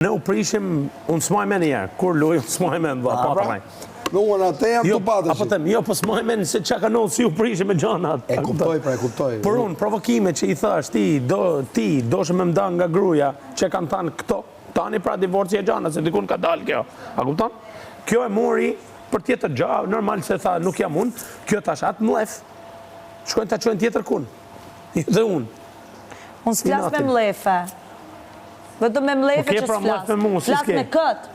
Ne u prishim, unë s'maj me njerë, kur luj, unë s'maj me në patraj. Në unë atë jam të patëshim. Apo them, jo, po s'maj me në se që ka nëllë si u prishim me gjanat. E kuptoj. Por unë, provokime që i thash, ti doshe me mda nga gruja, që kanë thanë këto, tani pra divorci e gjanat, se dikun ka dalë kjo. A kupton? Kjo e mori për tjetër gjavë, normal se tha, nuk jam unë, kjo tash atë mlef, shkojnë ta qojnë tjetër kun. Dhe unë. Unë s'flas me mlefe. Vetëm me mlefe që s'flas. Flas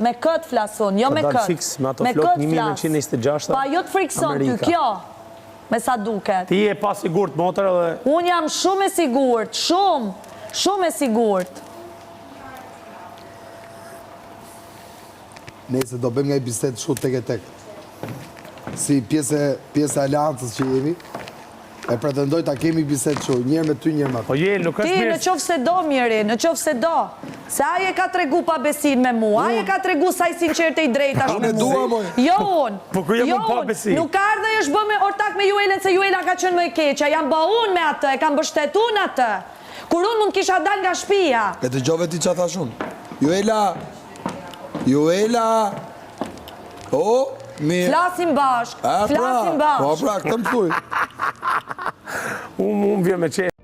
me këtë flasun, jo me këtë. Me këtë flas. Pa jo të frikson ty, kjo. Me sa duket. Ti e pa sigurt, motër edhe... Unë jam shumë e sigurt, shumë e sigurt. Nëse do bëjmë nga i bisedë shumë tek e tek. Si pjesë e aleancës që jemi, e pretendoj ta kemi bisedë shumë, njërë me ty, njërë me ty. Ti në qofë se do, Mjeri, në qofë se do. Se aje ka tregu pa besim me mu, aje ka tregu saj sinqerte i drejtash me mu. Jo unë, nuk ardhe është bë me ortak me Juelen, se Juela ka qënë më e keqa, jam bë unë me atë, e kam bështetun atë. Kur unë mund kisha dal nga shpia. E të gjove ti që thash unë. Juela, flasim bashk, Po pra, këtë më thuj. Unë vje me qenë.